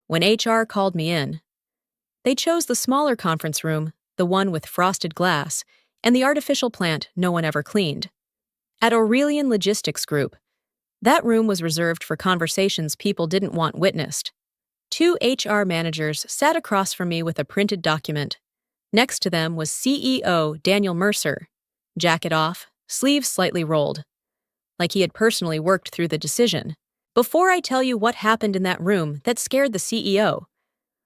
when HR called me in. They chose the smaller conference room, the one with frosted glass, and the artificial plant no one ever cleaned. At Aurelian Logistics Group, that room was reserved for conversations people didn't want witnessed. Two HR managers sat across from me with a printed document. Next to them was CEO Daniel Mercer, jacket off, sleeves slightly rolled, like he had personally worked through the decision. Before I tell you what happened in that room that scared the CEO,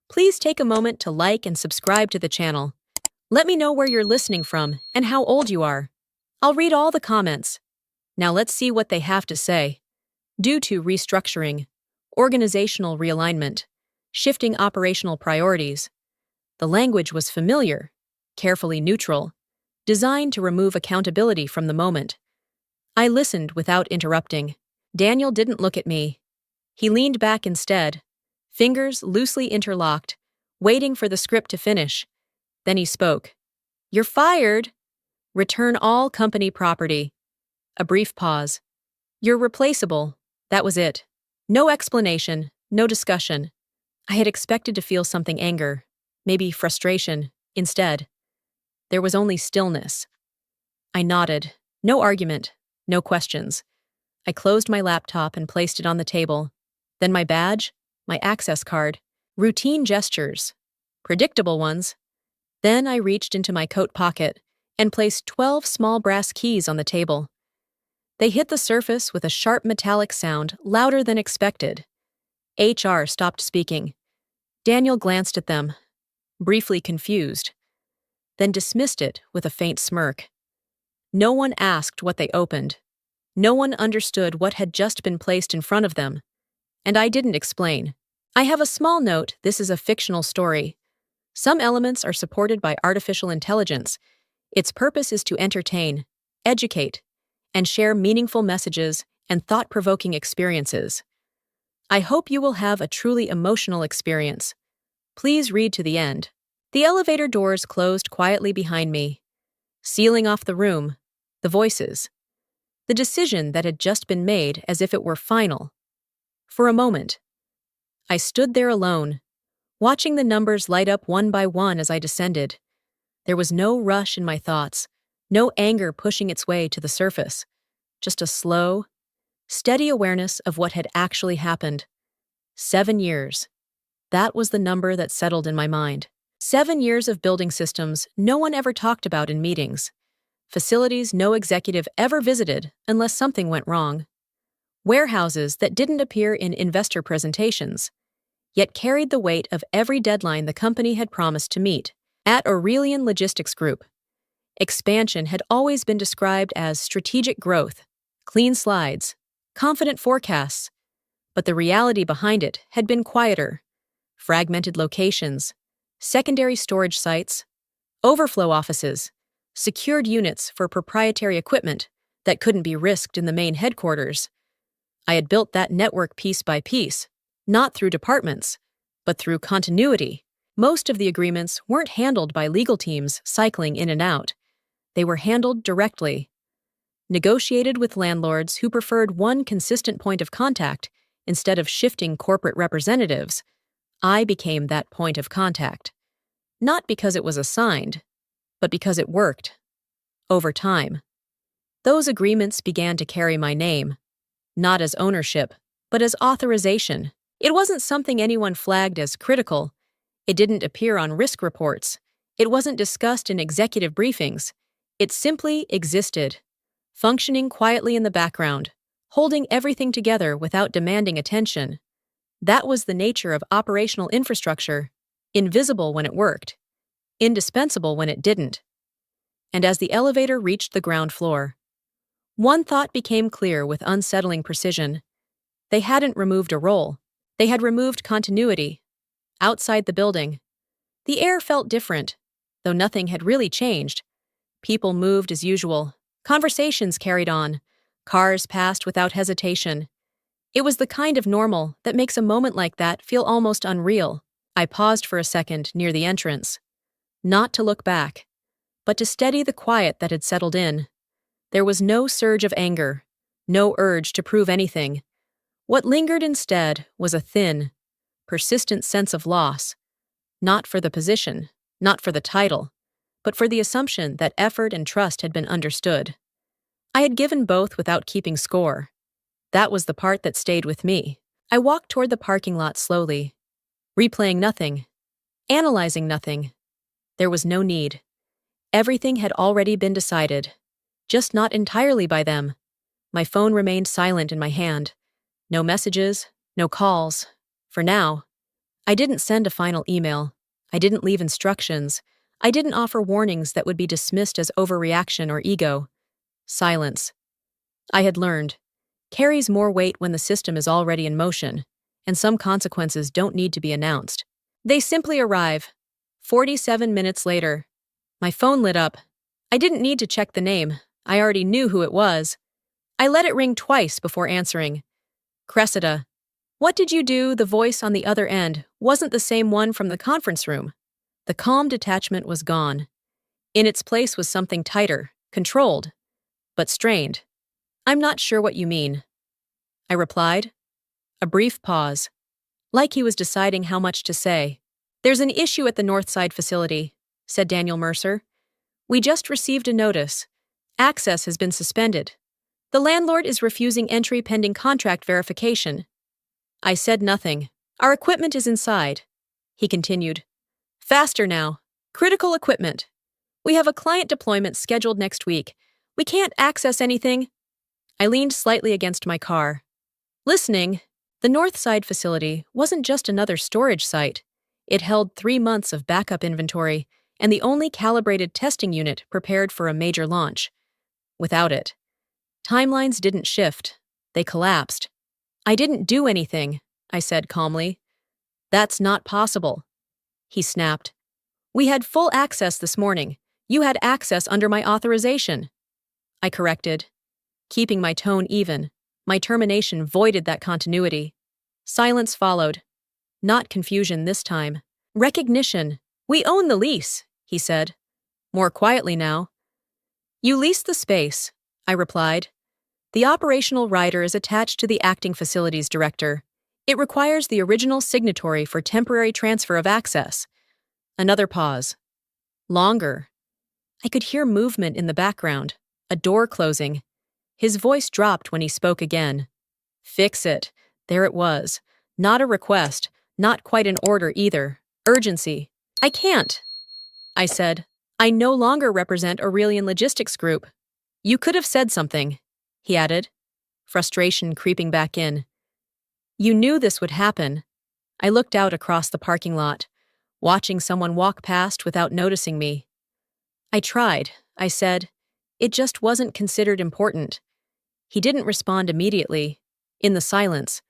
please take a moment to like and subscribe to the channel. Let me know where you're listening from and how old you are. I'll read all the comments. Now let's see what they have to say. Due to restructuring, organizational realignment, shifting operational priorities, the language was familiar, carefully neutral, designed to remove accountability from the moment. I listened without interrupting. Daniel didn't look at me. He leaned back instead, fingers loosely interlocked, waiting for the script to finish. Then he spoke. "You're fired. Return all company property." A brief pause. "You're replaceable." That was it. No explanation, no discussion. I had expected to feel something anger, maybe frustration. Instead, there was only stillness. I nodded. No argument, no questions. I closed my laptop and placed it on the table. Then my badge, my access card, routine gestures, predictable ones. Then I reached into my coat pocket and placed 12 small brass keys on the table. They hit the surface with a sharp metallic sound louder than expected. HR stopped speaking. Daniel glanced at them, briefly confused, then dismissed it with a faint smirk. No one asked what they opened. No one understood what had just been placed in front of them. And I didn't explain. I have a small note: this is a fictional story. Some elements are supported by artificial intelligence. Its purpose is to entertain, educate, and share meaningful messages and thought-provoking experiences. I hope you will have a truly emotional experience. Please read to the end. The elevator doors closed quietly behind me, sealing off the room, the voices, the decision that had just been made as if it were final. For a moment, I stood there alone, watching the numbers light up one by one as I descended. There was no rush in my thoughts, no anger pushing its way to the surface, just a slow, steady awareness of what had actually happened. 7 years. That was the number that settled in my mind. 7 years of building systems no one ever talked about in meetings. Facilities no executive ever visited unless something went wrong. Warehouses that didn't appear in investor presentations, yet carried the weight of every deadline the company had promised to meet. At Aurelian Logistics Group, expansion had always been described as strategic growth, clean slides, confident forecasts, but the reality behind it had been quieter. Fragmented locations, secondary storage sites, overflow offices, secured units for proprietary equipment that couldn't be risked in the main headquarters. I had built that network piece by piece, not through departments, but through continuity. Most of the agreements weren't handled by legal teams cycling in and out. They were handled directly, negotiated with landlords who preferred one consistent point of contact instead of shifting corporate representatives. I became that point of contact, not because it was assigned, but because it worked. Over time, those agreements began to carry my name, not as ownership, but as authorization. It wasn't something anyone flagged as critical. It didn't appear on risk reports. It wasn't discussed in executive briefings. It simply existed, functioning quietly in the background, holding everything together without demanding attention. That was the nature of operational infrastructure, invisible when it worked, indispensable when it didn't. And as the elevator reached the ground floor, one thought became clear with unsettling precision. They hadn't removed a role. They had removed continuity. Outside the building, the air felt different, though nothing had really changed. People moved as usual. Conversations carried on. Cars passed without hesitation. It was the kind of normal that makes a moment like that feel almost unreal. I paused for a second near the entrance, not to look back, but to steady the quiet that had settled in. There was no surge of anger, no urge to prove anything. What lingered instead was a thin, persistent sense of loss, not for the position, not for the title, but for the assumption that effort and trust had been understood. I had given both without keeping score. That was the part that stayed with me. I walked toward the parking lot slowly, replaying nothing, analyzing nothing. There was no need. Everything had already been decided, just not entirely by them. My phone remained silent in my hand. No messages, no calls. For now. I didn't send a final email. I didn't leave instructions. I didn't offer warnings that would be dismissed as overreaction or ego. Silence. I had learned. Carries more weight when the system is already in motion, and some consequences don't need to be announced. They simply arrive. 47 minutes later. My phone lit up. I didn't need to check the name. I already knew who it was. I let it ring twice before answering. Cressida. What did you do? The voice on the other end wasn't the same one from the conference room. The calm detachment was gone. In its place was something tighter, controlled, but strained. I'm not sure what you mean, I replied. A brief pause, like he was deciding how much to say. There's an issue at the Northside facility, said Daniel Mercer. We just received a notice. Access has been suspended. The landlord is refusing entry pending contract verification. I said nothing. Our equipment is inside, he continued. Faster now. Critical equipment. We have a client deployment scheduled next week. We can't access anything. I leaned slightly against my car. Listening, the Northside facility wasn't just another storage site. It held 3 months of backup inventory and the only calibrated testing unit prepared for a major launch. Without it, timelines didn't shift. They collapsed. I didn't do anything, I said calmly. That's not possible, he snapped. We had full access this morning. You had access under my authorization. I corrected, keeping my tone even. My termination voided that continuity. Silence followed. Not confusion this time. Recognition. We own the lease, he said. More quietly now. You leased the space, I replied. The operational rider is attached to the acting facilities director. It requires the original signatory for temporary transfer of access. Another pause. Longer. I could hear movement in the background, a door closing. His voice dropped when he spoke again. Fix it. There it was. Not a request, not quite an order either. Urgency. I can't, I said. I no longer represent Aurelian Logistics Group. You could have said something, he added, frustration creeping back in. You knew this would happen. I looked out across the parking lot, watching someone walk past without noticing me. I tried, I said. It just wasn't considered important. He didn't respond immediately. In the silence,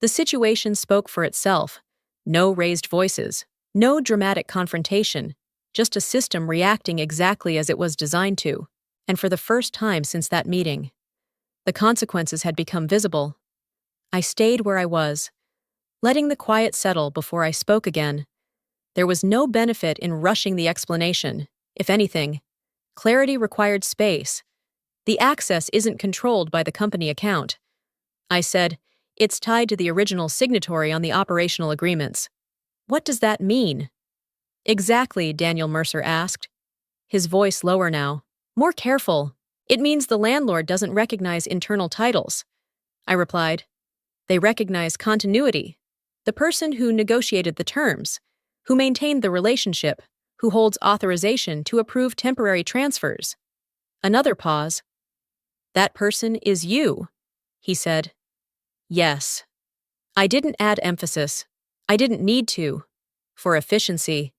the situation spoke for itself. No raised voices, no dramatic confrontation, just a system reacting exactly as it was designed to. And for the first time since that meeting, the consequences had become visible. I stayed where I was, letting the quiet settle before I spoke again. There was no benefit in rushing the explanation. If anything, clarity required space. The access isn't controlled by the company account. I said, it's tied to the original signatory on the operational agreements. What does that mean? Exactly, Daniel Mercer asked, his voice lower now, more careful. It means the landlord doesn't recognize internal titles, I replied. They recognize continuity, the person who negotiated the terms, who maintained the relationship, who holds authorization to approve temporary transfers. Another pause. That person is you, he said. Yes. I didn't add emphasis. I didn't need to. For efficiency.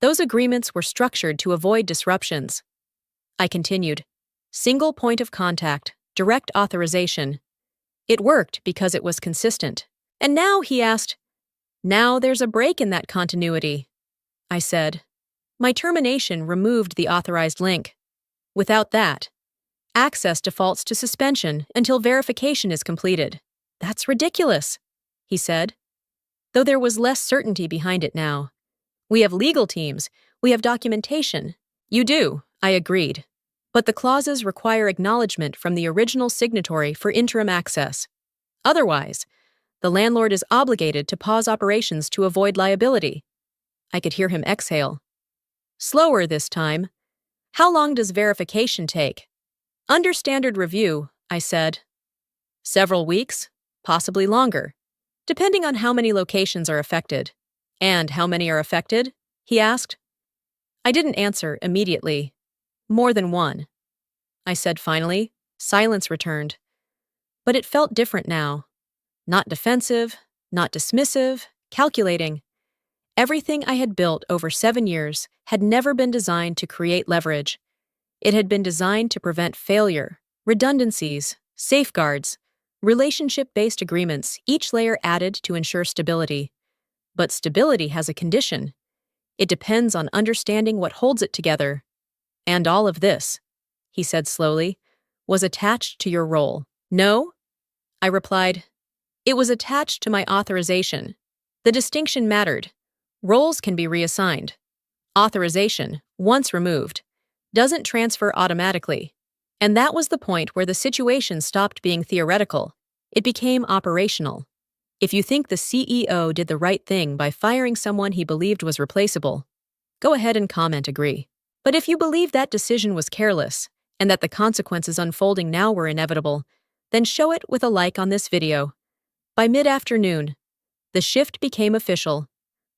Those agreements were structured to avoid disruptions. I continued. Single point of contact, direct authorization. It worked because it was consistent. And now, he asked, now there's a break in that continuity, I said. My termination removed the authorized link. Without that, access defaults to suspension until verification is completed. That's ridiculous, he said, though there was less certainty behind it now. We have legal teams, we have documentation. You do, I agreed. But the clauses require acknowledgement from the original signatory for interim access. Otherwise, The landlord is obligated to pause operations to avoid liability. I could hear him exhale. Slower this time. How long does verification take? Under standard review, I said. Several weeks, possibly longer, depending on how many locations are affected. And how many are affected? He asked. I didn't answer immediately. More than one. I said finally. Silence returned. But it felt different now. Not defensive, not dismissive, calculating. Everything I had built over 7 years had never been designed to create leverage. It had been designed to prevent failure, redundancies, safeguards, relationship-based agreements, each layer added to ensure stability. But stability has a condition. It depends on understanding what holds it together. And all of this, he said slowly, was attached to your role. No? I replied. It was attached to my authorization. The distinction mattered. Roles can be reassigned. Authorization, once removed, doesn't transfer automatically. And that was the point where the situation stopped being theoretical. It became operational. If you think the CEO did the right thing by firing someone he believed was replaceable, go ahead and comment agree. But if you believe that decision was careless, and that the consequences unfolding now were inevitable, then show it with a like on this video. By mid-afternoon, the shift became official.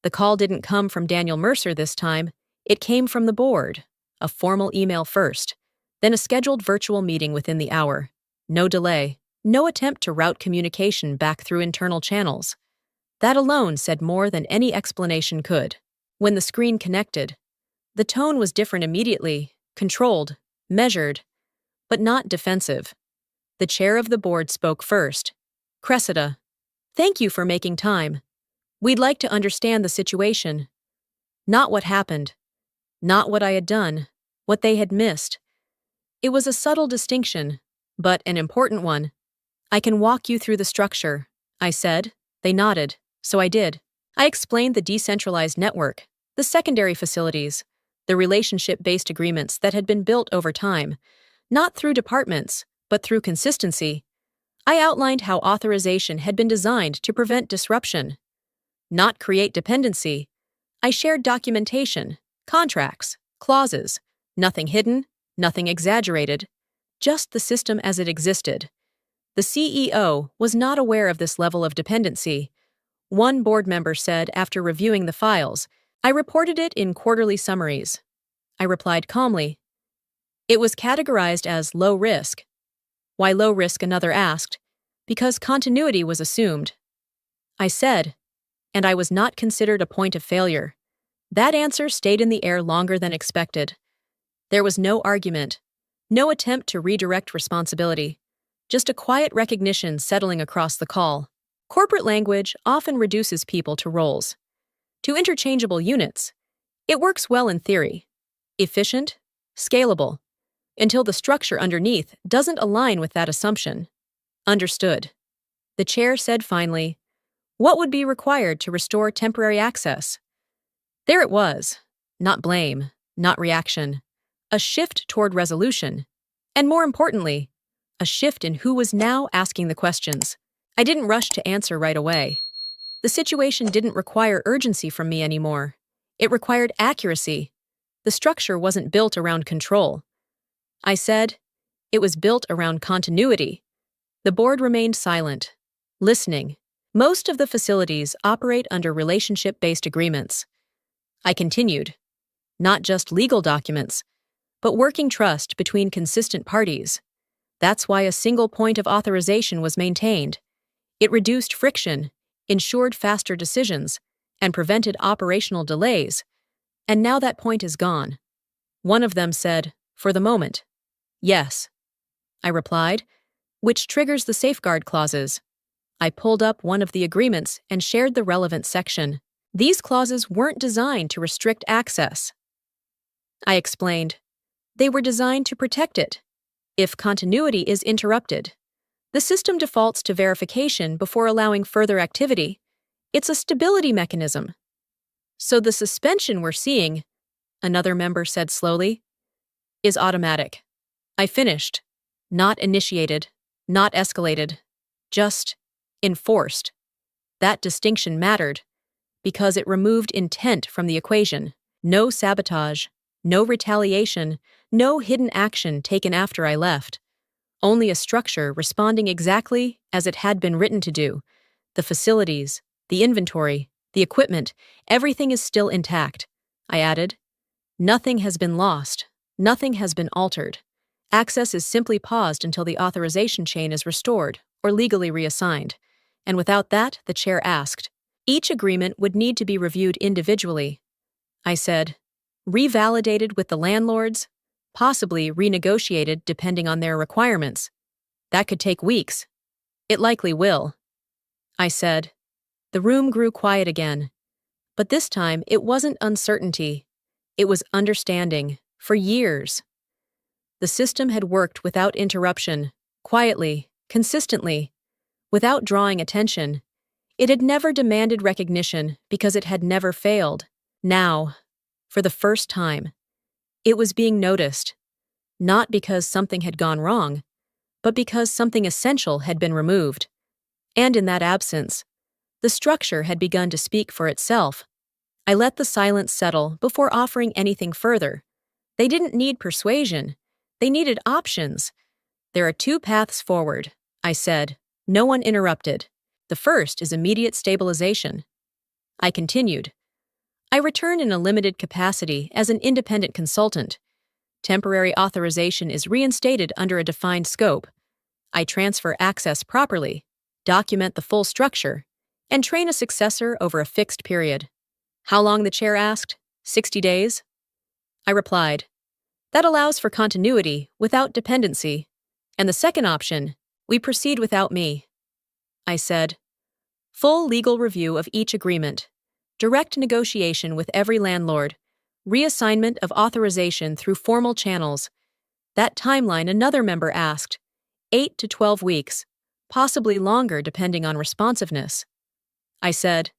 The call didn't come from Daniel Mercer this time. It came from the board. A formal email first, then a scheduled virtual meeting within the hour. No delay, no attempt to route communication back through internal channels. That alone said more than any explanation could. When the screen connected, the tone was different immediately, controlled, measured, but not defensive. The chair of the board spoke first. Cressida, thank you for making time. We'd like to understand the situation. Not what happened. Not what I had done. What they had missed. It was a subtle distinction, but an important one. I can walk you through the structure, I said. They nodded, so I did. I explained the decentralized network, the secondary facilities, the relationship-based agreements that had been built over time, not through departments, but through consistency. I outlined how authorization had been designed to prevent disruption, not create dependency. I shared documentation, contracts, clauses, nothing hidden, nothing exaggerated, just the system as it existed. The CEO was not aware of this level of dependency. One board member said after reviewing the files, I reported it in quarterly summaries. I replied calmly. It was categorized as low risk. Why low risk, another asked. Because continuity was assumed. I said, and I was not considered a point of failure. That answer stayed in the air longer than expected. There was no argument, no attempt to redirect responsibility, just a quiet recognition settling across the call. Corporate language often reduces people to roles, to interchangeable units. It works well in theory, efficient, scalable, until the structure underneath doesn't align with that assumption. Understood. The chair said finally, what would be required to restore temporary access? There it was. Not blame, not reaction. A shift toward resolution. And more importantly, a shift in who was now asking the questions. I didn't rush to answer right away. The situation didn't require urgency from me anymore. It required accuracy. The structure wasn't built around control. I said, it was built around continuity. The board remained silent, listening. Most of the facilities operate under relationship-based agreements. I continued. Not just legal documents, but working trust between consistent parties. That's why a single point of authorization was maintained. It reduced friction, ensured faster decisions, and prevented operational delays. And now that point is gone. One of them said, for the moment, yes. I replied, which triggers the safeguard clauses. I pulled up one of the agreements and shared the relevant section. These clauses weren't designed to restrict access. I explained. They were designed to protect it. If continuity is interrupted, the system defaults to verification before allowing further activity. It's a stability mechanism. So the suspension we're seeing, another member said slowly, is automatic. I finished. Not initiated, not escalated, just enforced. That distinction mattered because it removed intent from the equation. No sabotage, no retaliation, no hidden action taken after I left. Only a structure responding exactly as it had been written to do. The facilities, the inventory, the equipment, everything is still intact, I added. Nothing has been lost. Nothing has been altered. Access is simply paused until the authorization chain is restored or legally reassigned. And without that, the chair asked, each agreement would need to be reviewed individually. I said, revalidated with the landlords, possibly renegotiated depending on their requirements. That could take weeks. It likely will. I said. The room grew quiet again. But this time, it wasn't uncertainty. It was understanding, for years. The system had worked without interruption, quietly, consistently, without drawing attention. It had never demanded recognition because it had never failed. Now, for the first time, it was being noticed, not because something had gone wrong, but because something essential had been removed. And in that absence, the structure had begun to speak for itself. I let the silence settle before offering anything further. They didn't need persuasion. They needed options. There are two paths forward, I said. No one interrupted. The first is immediate stabilization. I continued. I return in a limited capacity as an independent consultant. Temporary authorization is reinstated under a defined scope. I transfer access properly, document the full structure, and train a successor over a fixed period. How long, the chair asked? 60 days? I replied. That allows for continuity without dependency. And the second option, we proceed without me. I said. Full legal review of each agreement. Direct negotiation with every landlord. Reassignment of authorization through formal channels. That timeline, another member asked. 8 to 12 weeks, possibly longer depending on responsiveness. I said.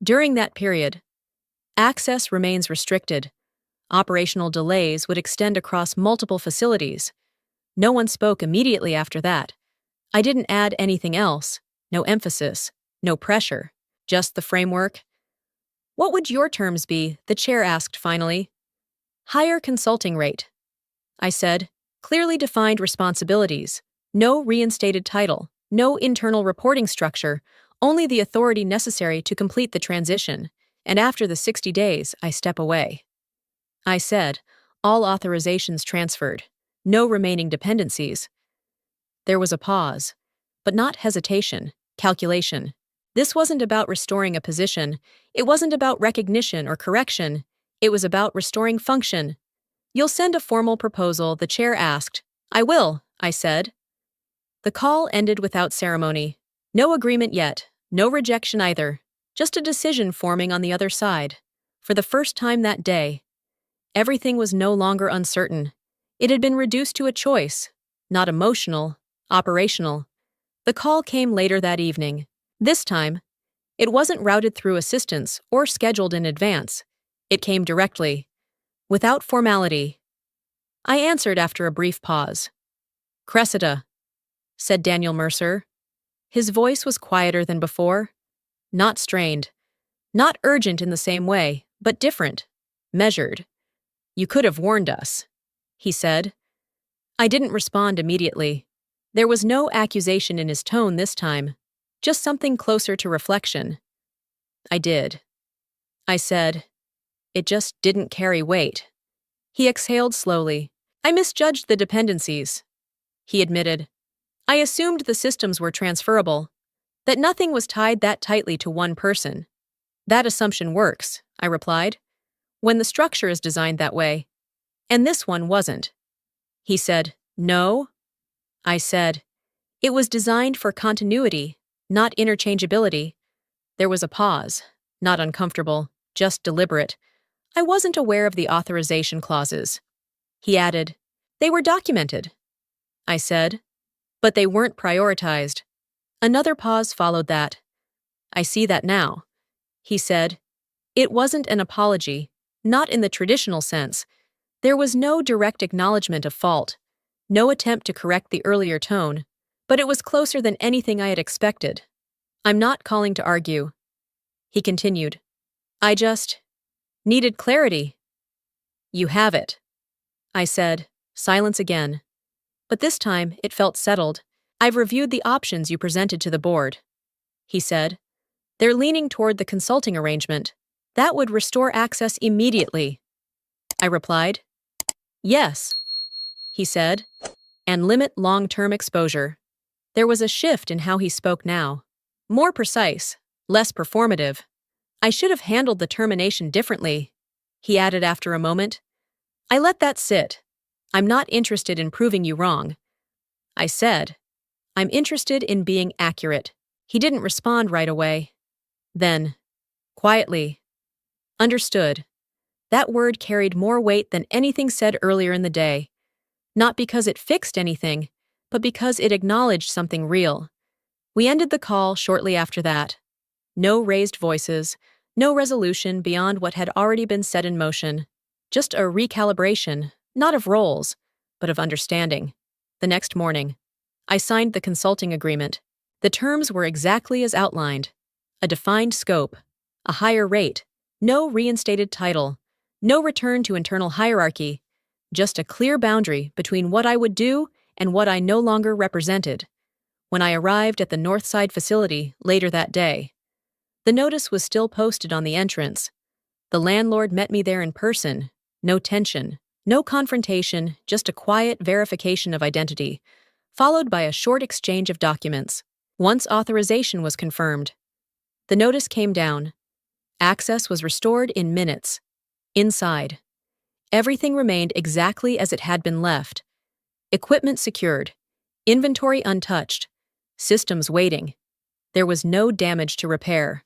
During that period, access remains restricted. Operational delays would extend across multiple facilities. No one spoke immediately after that. I didn't add anything else. No emphasis, no pressure, just the framework. What would your terms be? The chair asked finally. Higher consulting rate. I said, clearly defined responsibilities, no reinstated title, no internal reporting structure, only the authority necessary to complete the transition, and after the 60 days, I step away. I said, all authorizations transferred, no remaining dependencies. There was a pause, but not hesitation, calculation. This wasn't about restoring a position. It wasn't about recognition or correction. It was about restoring function. You'll send a formal proposal, the chair asked. I will, I said. The call ended without ceremony. No agreement yet, no rejection either, just a decision forming on the other side. For the first time that day, everything was no longer uncertain. It had been reduced to a choice, not emotional, operational. The call came later that evening. This time, it wasn't routed through assistants or scheduled in advance. It came directly, without formality. I answered after a brief pause. Cressida, said Daniel Mercer. His voice was quieter than before, not strained, not urgent in the same way, but different, measured. You could have warned us, he said. I didn't respond immediately. There was no accusation in his tone this time, just something closer to reflection. I did. I said, it just didn't carry weight. He exhaled slowly. I misjudged the dependencies, he admitted. I assumed the systems were transferable, that nothing was tied that tightly to one person. That assumption works, I replied, when the structure is designed that way. And this one wasn't. He said, no. I said, it was designed for continuity, not interchangeability. There was a pause, not uncomfortable, just deliberate. I wasn't aware of the authorization clauses. He added, they were documented. I said, but they weren't prioritized. Another pause followed that. I see that now. He said, it wasn't an apology, not in the traditional sense. There was no direct acknowledgement of fault, no attempt to correct the earlier tone, but it was closer than anything I had expected. I'm not calling to argue. He continued. I just needed clarity. You have it, I said. Silence again. But this time, it felt settled. I've reviewed the options you presented to the board, he said. They're leaning toward the consulting arrangement. That would restore access immediately. I replied. Yes, he said, and limit long-term exposure. There was a shift in how he spoke now. More precise, less performative. I should have handled the termination differently, he added after a moment. I let that sit. I'm not interested in proving you wrong. I said, I'm interested in being accurate. He didn't respond right away. Then, quietly, understood. That word carried more weight than anything said earlier in the day. Not because it fixed anything, but because it acknowledged something real. We ended the call shortly after that. No raised voices, no resolution beyond what had already been set in motion. Just a recalibration, not of roles, but of understanding. The next morning, I signed the consulting agreement. The terms were exactly as outlined. A defined scope, a higher rate, no reinstated title, no return to internal hierarchy, just a clear boundary between what I would do and what I no longer represented. When I arrived at the Northside facility later that day, the notice was still posted on the entrance. The landlord met me there in person. No tension, no confrontation, just a quiet verification of identity, followed by a short exchange of documents. Once authorization was confirmed, the notice came down. Access was restored in minutes. Inside, everything remained exactly as it had been left. Equipment secured, inventory untouched, systems waiting. There was no damage to repair,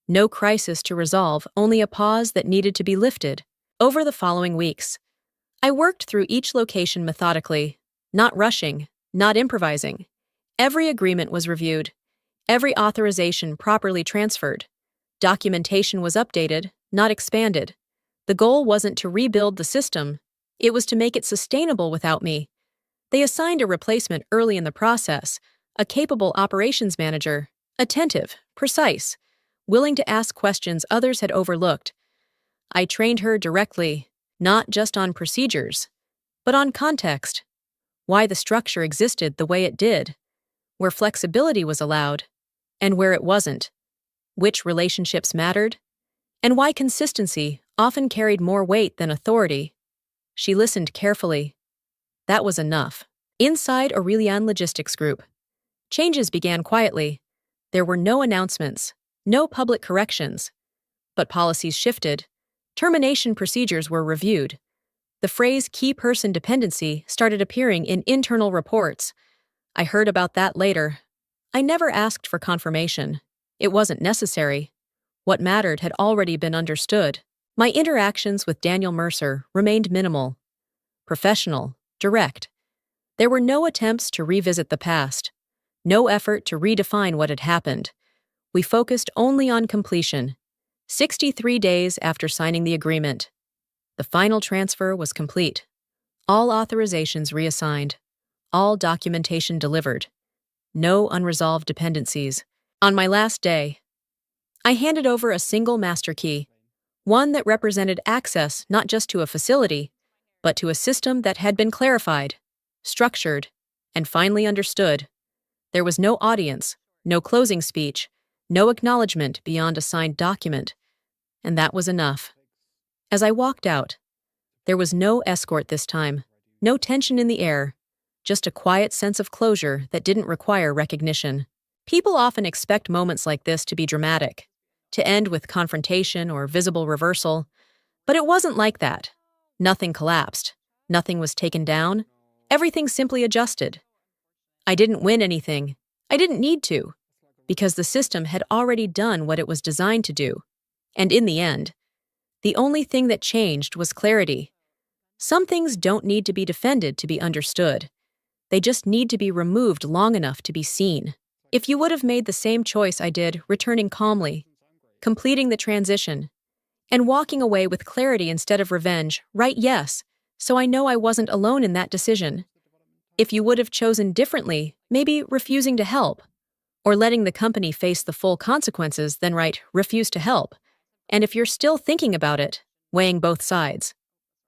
no crisis to resolve, only a pause that needed to be lifted. Over the following weeks, I worked through each location methodically, not rushing, not improvising. Every agreement was reviewed, every authorization properly transferred. Documentation was updated, not expanded. The goal wasn't to rebuild the system, it was to make it sustainable without me. They assigned a replacement early in the process, a capable operations manager, attentive, precise, willing to ask questions others had overlooked. I trained her directly, not just on procedures, but on context, why the structure existed the way it did, where flexibility was allowed, and where it wasn't, which relationships mattered, and why consistency often carried more weight than authority. She listened carefully. That was enough. Inside Aurelian Logistics Group, changes began quietly. There were no announcements, no public corrections, but policies shifted. Termination procedures were reviewed. The phrase key person dependency started appearing in internal reports. I heard about that later. I never asked for confirmation. It wasn't necessary. What mattered had already been understood. My interactions with Daniel Mercer remained minimal, professional, direct. There were no attempts to revisit the past, no effort to redefine what had happened. We focused only on completion. 63 days after signing the agreement, the final transfer was complete. All authorizations reassigned, all documentation delivered, no unresolved dependencies. On my last day, I handed over a single master key, one that represented access not just to a facility, but to a system that had been clarified, structured, and finally understood. There was no audience, no closing speech, no acknowledgement beyond a signed document, and that was enough. As I walked out, there was no escort this time, no tension in the air, just a quiet sense of closure that didn't require recognition. People often expect moments like this to be dramatic, to end with confrontation or visible reversal, but it wasn't like that. Nothing collapsed, nothing was taken down, everything simply adjusted. I didn't win anything. I didn't need to, because the system had already done what it was designed to do. And in the end, the only thing that changed was clarity. Some things don't need to be defended to be understood. They just need to be removed long enough to be seen. If you would have made the same choice I did, returning calmly, completing the transition, and walking away with clarity instead of revenge, right? Yes, so I know I wasn't alone in that decision. If you would have chosen differently, maybe refusing to help, or letting the company face the full consequences, then write refuse to help. And if you're still thinking about it, weighing both sides,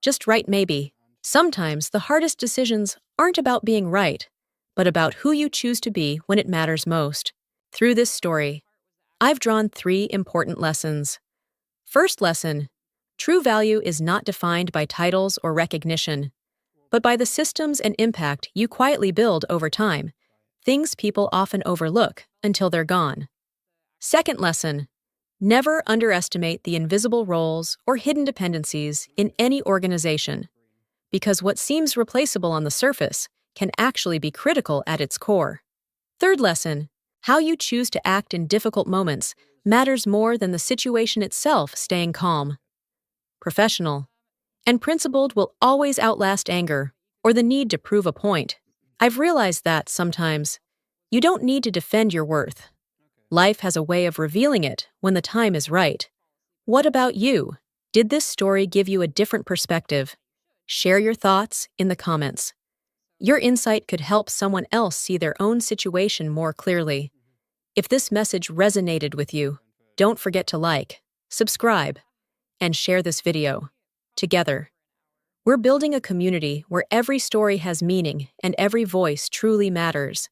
just write maybe. Sometimes the hardest decisions aren't about being right, but about who you choose to be when it matters most. Through this story, I've drawn 3 important lessons. First lesson: true value is not defined by titles or recognition, but by the systems and impact you quietly build over time, things people often overlook until they're gone. Second lesson: never underestimate the invisible roles or hidden dependencies in any organization, because what seems replaceable on the surface can actually be critical at its core. Third lesson: how you choose to act in difficult moments matters more than the situation itself staying calm. Professional and principled will always outlast anger or the need to prove a point. I've realized that sometimes you don't need to defend your worth. Life has a way of revealing it when the time is right. What about you? Did this story give you a different perspective? Share your thoughts in the comments. Your insight could help someone else see their own situation more clearly. If this message resonated with you, don't forget to like, subscribe, and share this video. Together, we're building a community where every story has meaning and every voice truly matters.